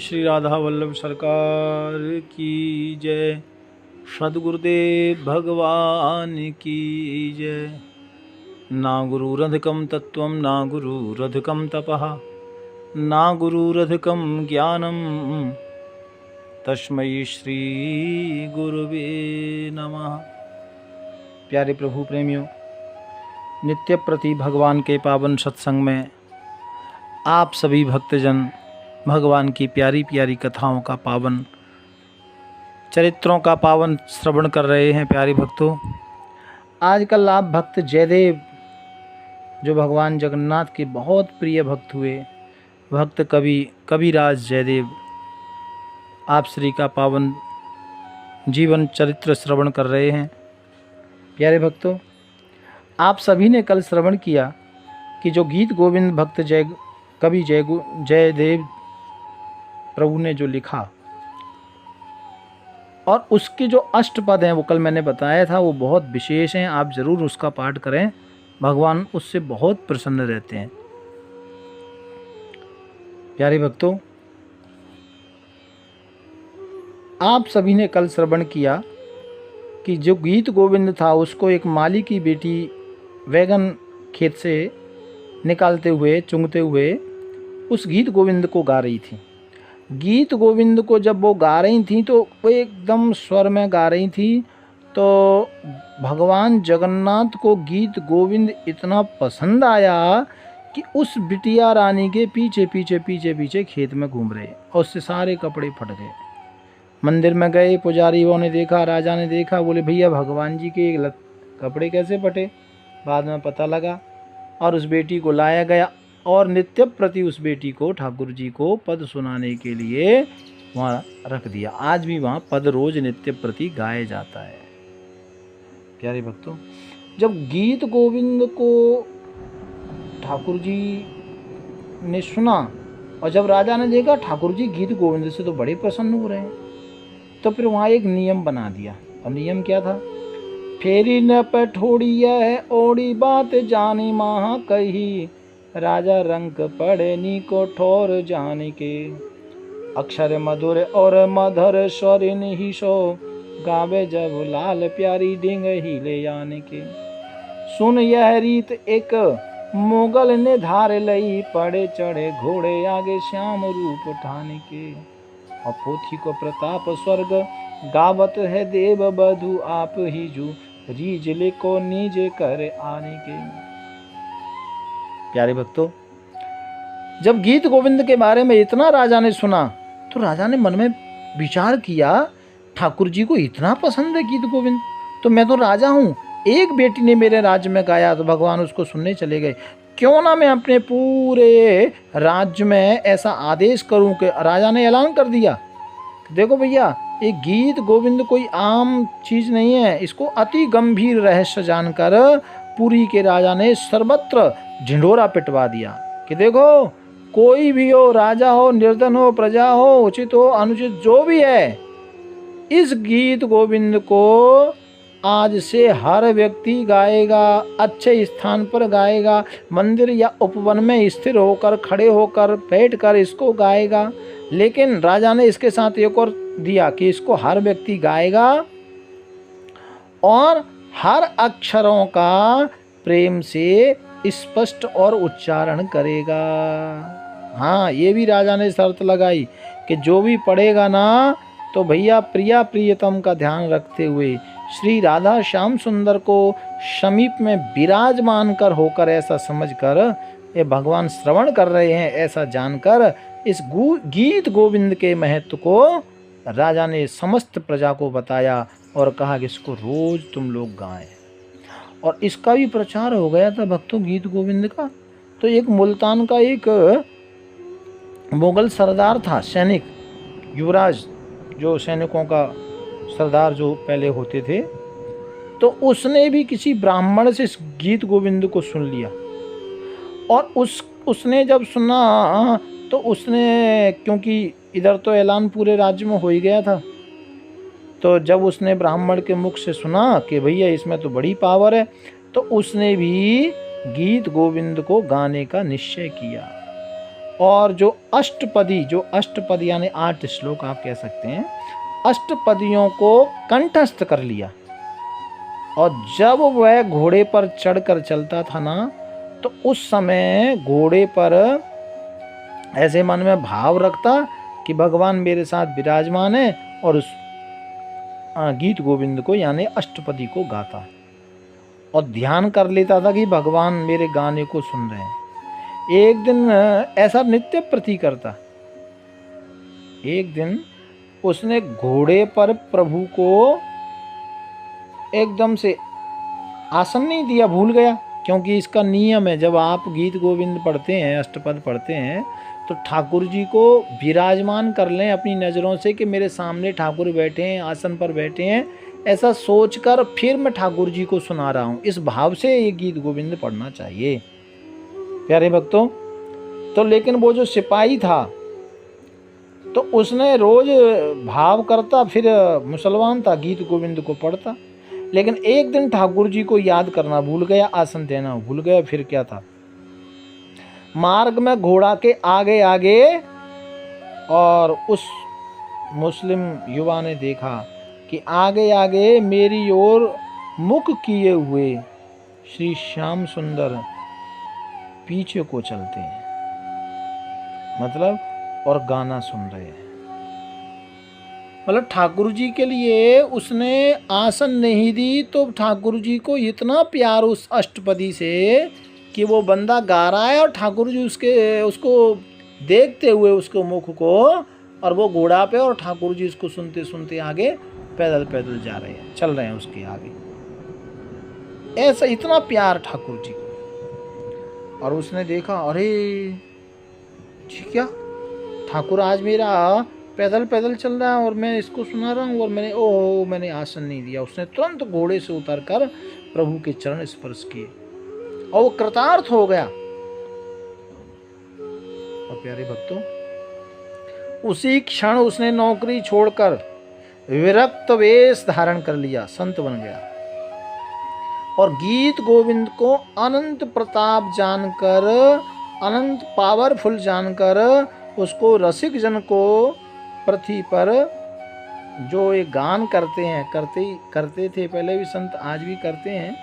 श्री राधा वल्लभ सरकार की जय। सद्गुरुदेव भगवान की जय। ना गुरुरधिकं तत्त्वं ना गुरुरधिकं तपः ना गुरुरधिकं ज्ञानं तस्मै श्री गुरुवे नमः। प्यारे प्रभु प्रेमियों, नित्य प्रति भगवान के पावन सत्संग में आप सभी भक्तजन भगवान की प्यारी प्यारी कथाओं का पावन चरित्रों का पावन श्रवण कर रहे हैं। प्यारे भक्तों, आजकल आप भक्त जयदेव जो भगवान जगन्नाथ के बहुत प्रिय भक्त हुए, भक्त कविराज जयदेव, आप श्री का पावन जीवन चरित्र श्रवण कर रहे हैं। प्यारे भक्तों, आप सभी ने कल श्रवण किया कि जो गीत गोविंद भक्त कवि जयदेव प्रभु ने जो लिखा और उसके जो अष्टपद हैं वो कल मैंने बताया था, वो बहुत विशेष हैं। आप ज़रूर उसका पाठ करें, भगवान उससे बहुत प्रसन्न रहते हैं। प्यारे भक्तों, आप सभी ने कल श्रवण किया कि जो गीत गोविंद था उसको एक माली की बेटी वैगन खेत से निकालते हुए चुंगते हुए उस गीत गोविंद को गा रही थी। गीत गोविंद को जब वो गा रही थी तो वो एकदम स्वर में गा रही थी, तो भगवान जगन्नाथ को गीत गोविंद इतना पसंद आया कि उस बिटिया रानी के पीछे पीछे पीछे पीछे खेत में घूम रहे और उससे सारे कपड़े फट गए। मंदिर में गए, पुजारियों ने देखा, राजा ने देखा, बोले भैया भगवान जी के कपड़े कैसे फटे? बाद में पता लगा और उस बेटी को लाया गया और नित्य प्रति उस बेटी को ठाकुर जी को पद सुनाने के लिए वहाँ रख दिया। आज भी वहाँ पद रोज नित्य प्रति गाया जाता है। प्यारे भक्तों, जब गीत गोविंद को ठाकुर जी ने सुना और जब राजा ने देखा ठाकुर जी गीत गोविंद से तो बड़े प्रसन्न हो रहे हैं, तो फिर वहाँ एक नियम बना दिया। और नियम क्या था? फेरी न पठोड़िया है ओड़ी बात जानी महा कही, राजा रंग पड़े नी को ठोर जाने के, अक्षर मधुर और मधुर स्वर ही सो, गावे जब लाल प्यारी डिंग ही ले आने के। सुन यह रीत एक मुगल ने धार लई, पड़े चढ़े घोड़े आगे श्याम रूप उठाने के, और पोथी को प्रताप स्वर्ग गावत है देव बधु, आप ही जू रीजले को नीजे कर आने के। प्यारे भक्तों, जब गीत गोविंद के बारे में इतना राजा ने सुना तो राजा ने मन में विचार किया, ठाकुर जी को इतना पसंद है गीत गोविंद, तो मैं तो राजा हूँ, एक बेटी ने मेरे राज्य में गाया तो भगवान उसको सुनने चले गए, क्यों ना मैं अपने पूरे राज्य में ऐसा आदेश करूं कि राजा ने ऐलान कर दिया, देखो भैया ये गीत गोविंद कोई आम चीज़ नहीं है, इसको अति गंभीर रहस्य जानकर पुरी के राजा ने सर्वत्र ढिंढोरा पिटवा दिया कि देखो कोई भी हो, राजा हो, निर्धन हो, प्रजा हो, उचित हो, अनुचित जो भी है, इस गीत गोविंद को आज से हर व्यक्ति गाएगा, अच्छे स्थान पर गाएगा, मंदिर या उपवन में स्थिर होकर, खड़े होकर, बैठकर इसको गाएगा। लेकिन राजा ने इसके साथ एक और दिया कि इसको हर व्यक्ति गाएगा और हर अक्षरों का प्रेम से स्पष्ट और उच्चारण करेगा। हाँ, ये भी राजा ने शर्त लगाई कि जो भी पढ़ेगा ना तो भैया प्रिया प्रियतम का ध्यान रखते हुए श्री राधा श्याम सुंदर को समीप में विराजमान कर होकर ऐसा समझकर ये भगवान श्रवण कर रहे हैं, ऐसा जानकर इस गीत गोविंद के महत्व को राजा ने समस्त प्रजा को बताया और कहा कि इसको रोज तुम लोग गाएं। और इसका भी प्रचार हो गया था भक्तों, गीत गोविंद का। तो एक मुल्तान का एक मुगल सरदार था, सैनिक, युवराज, जो सैनिकों का सरदार जो पहले होते थे, तो उसने भी किसी ब्राह्मण से इस गीत गोविंद को सुन लिया और उसने जब सुना तो उसने, क्योंकि इधर तो ऐलान पूरे राज्य में हो ही गया था, तो जब उसने ब्राह्मण के मुख से सुना कि भैया इसमें तो बड़ी पावर है, तो उसने भी गीत गोविंद को गाने का निश्चय किया। और जो अष्टपद यानी 8 श्लोक आप कह सकते हैं, अष्टपदियों को कंठस्थ कर लिया। और जब वह घोड़े पर चढ़कर चलता था ना, तो उस समय घोड़े पर ऐसे मन में भाव रखता कि भगवान मेरे साथ विराजमान है, और उस गीत गोविंद को यानी अष्टपदी को गाता और ध्यान कर लेता था कि भगवान मेरे गाने को सुन रहे हैं। एक दिन ऐसा नित्य प्रति करता। एक दिन उसने घोड़े पर प्रभु को एकदम से आसन नहीं दिया, भूल गया। क्योंकि इसका नियम है, जब आप गीत गोविंद पढ़ते हैं, अष्टपद पढ़ते हैं, तो ठाकुर जी को विराजमान कर लें अपनी नज़रों से कि मेरे सामने ठाकुर बैठे हैं, आसन पर बैठे हैं, ऐसा सोचकर फिर मैं ठाकुर जी को सुना रहा हूँ। इस भाव से ये गीत गोविंद पढ़ना चाहिए प्यारे भक्तों। तो लेकिन वो जो सिपाही था, तो उसने रोज भाव करता, फिर मुसलमान था, गीत गोविंद को पढ़ता। लेकिन एक दिन ठाकुर जी को याद करना भूल गया, आसन देना भूल गया। फिर क्या था, मार्ग में घोड़ा के आगे आगे, और उस मुस्लिम युवा ने देखा कि आगे आगे मेरी ओर मुख किए हुए श्री श्याम सुंदर पीछे को चलते हैं, मतलब और गाना सुन रहे हैं। मतलब ठाकुर जी के लिए उसने आसन नहीं दी, तो ठाकुर जी को इतना प्यार उस अष्टपदी से कि वो बंदा गा रहा है और ठाकुर जी उसको देखते हुए उसको मुख को, और वो घोड़ा पे, और ठाकुर जी उसको सुनते सुनते आगे पैदल पैदल जा रहे हैं, चल रहे हैं उसके आगे। ऐसा इतना प्यार ठाकुर जी को। और उसने देखा, अरे जी क्या, ठाकुर आज मेरा पैदल पैदल चल रहा है और मैं इसको सुना रहा हूँ, और मैंने आसन नहीं दिया। उसने तुरंत घोड़े से उतरकर प्रभु के चरण स्पर्श किए और वो कृतार्थ हो गया। और प्यारे भक्तों, उसी क्षण उसने नौकरी छोड़कर विरक्त वेश धारण कर लिया, संत बन गया। और गीत गोविंद को अनंत प्रताप जानकर, अनंत पावरफुल जानकर, उसको रसिक जन को पृथ्वी पर जो ये गान करते थे पहले भी संत, आज भी करते हैं,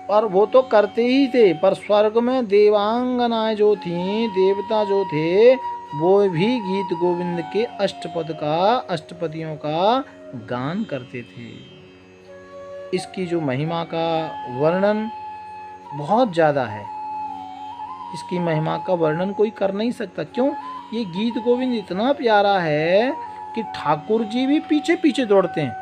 और वो तो करते ही थे, पर स्वर्ग में देवांगनाएं जो थीं, देवता जो थे, वो भी गीत गोविंद के अष्टपदियों का गान करते थे। इसकी जो महिमा का वर्णन बहुत ज़्यादा है, इसकी महिमा का वर्णन कोई कर नहीं सकता। क्यों? ये गीत गोविंद इतना प्यारा है कि ठाकुर जी भी पीछे पीछे दौड़ते हैं।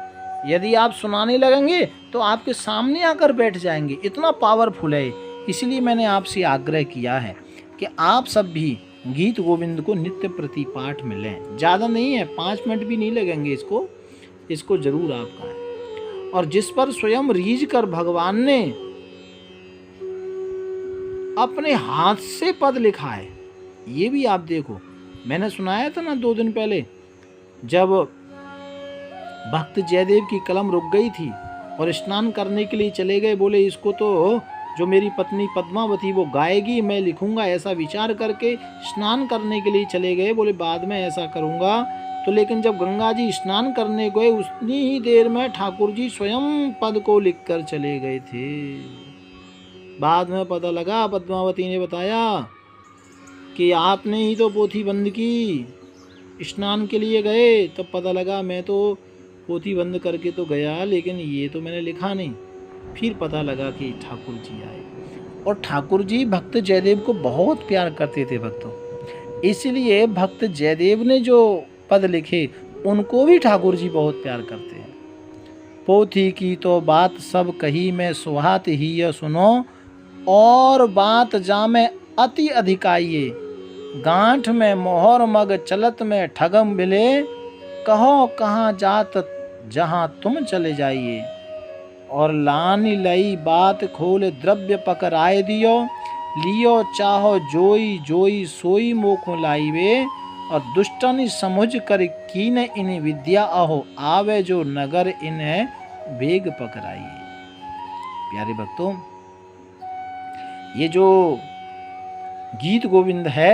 यदि आप सुनाने लगेंगे तो आपके सामने आकर बैठ जाएंगे, इतना पावरफुल है। इसलिए मैंने आपसे आग्रह किया है कि आप सब भी गीत गोविंद को नित्य प्रति पाठ में लें। ज़्यादा नहीं है, 5 मिनट भी नहीं लगेंगे इसको जरूर आप गाएं। और जिस पर स्वयं रीझ कर भगवान ने अपने हाथ से पद लिखा है, ये भी आप देखो। मैंने सुनाया था ना 2 दिन पहले, जब भक्त जयदेव की कलम रुक गई थी और स्नान करने के लिए चले गए, बोले इसको तो जो मेरी पत्नी पद्मावती वो गाएगी, मैं लिखूंगा, ऐसा विचार करके स्नान करने के लिए चले गए। बोले बाद में ऐसा करूंगा। तो लेकिन जब गंगा जी स्नान करने गए, उतनी ही देर में ठाकुर जी स्वयं पद को लिखकर चले गए थे। बाद में पता लगा, पद्मावती ने बताया कि आपने ही तो पोथी बंद की, स्नान के लिए गए, तब पता लगा मैं तो पोथी बंद करके तो गया, लेकिन ये तो मैंने लिखा नहीं। फिर पता लगा कि ठाकुर जी आए। और ठाकुर जी भक्त जयदेव को बहुत प्यार करते थे भक्तों, इसलिए भक्त जयदेव ने जो पद लिखे उनको भी ठाकुर जी बहुत प्यार करते हैं। पोथी की तो बात सब कही, मैं सुहात ही यह सुनो, और बात जामे अति अधिकाइये, गांठ में मोहर मग चलत में ठगम मिले, कहो कहाँ जात जहाँ तुम चले जाइए, और लानी लई बात खोल द्रव्य पकड़ाए दियो, लियो चाहो जोई जोई सोई मोखो लाइवे, और दुष्टन समझ कर कीन इन विद्या अहो, आवे जो नगर इन्हें बेग पकड़ाइए। प्यारे भक्तों, ये जो गीत गोविंद है,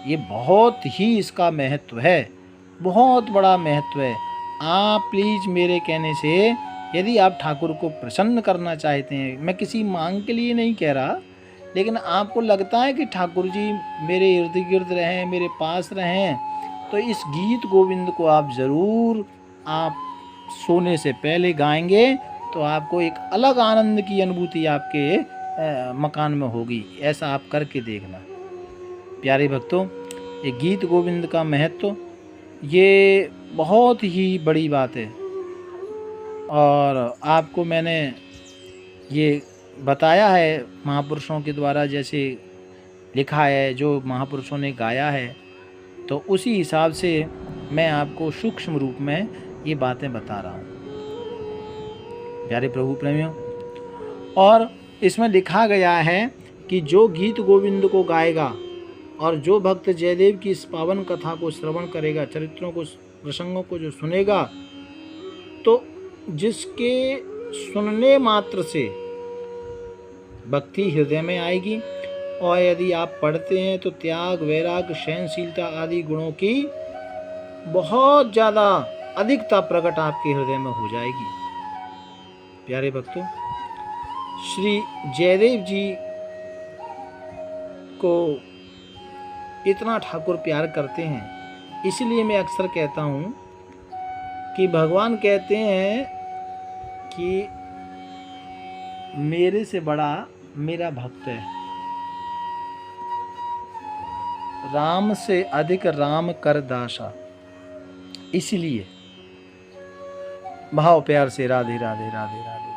ये बहुत ही इसका महत्व है, बहुत बड़ा महत्व है। आप प्लीज़ मेरे कहने से यदि आप ठाकुर को प्रसन्न करना चाहते हैं, मैं किसी मांग के लिए नहीं कह रहा, लेकिन आपको लगता है कि ठाकुर जी मेरे इर्द गिर्द रहें, मेरे पास रहें, तो इस गीत गोविंद को आप ज़रूर आप सोने से पहले गाएंगे तो आपको एक अलग आनंद की अनुभूति आपके मकान में होगी। ऐसा आप करके देखना। प्यारे भक्तों, ये गीत गोविंद का महत्व ये बहुत ही बड़ी बात है, और आपको मैंने ये बताया है महापुरुषों के द्वारा, जैसे लिखा है, जो महापुरुषों ने गाया है, तो उसी हिसाब से मैं आपको सूक्ष्म रूप में ये बातें बता रहा हूँ। प्यारे प्रभु प्रेमियों, और इसमें लिखा गया है कि जो गीत गोविंद को गाएगा और जो भक्त जयदेव की इस पावन कथा को श्रवण करेगा, चरित्रों को, प्रसंगों को जो सुनेगा, तो जिसके सुनने मात्र से भक्ति हृदय में आएगी, और यदि आप पढ़ते हैं तो त्याग, वैराग, सहनशीलता आदि गुणों की बहुत ज़्यादा अधिकता प्रकट आपके हृदय में हो जाएगी। प्यारे भक्तों, श्री जयदेव जी को इतना ठाकुर प्यार करते हैं, इसलिए मैं अक्सर कहता हूँ कि भगवान कहते हैं कि मेरे से बड़ा मेरा भक्त है, राम से अधिक राम कर दासा। इसलिए भाव प्यार से राधे राधे राधे राधे।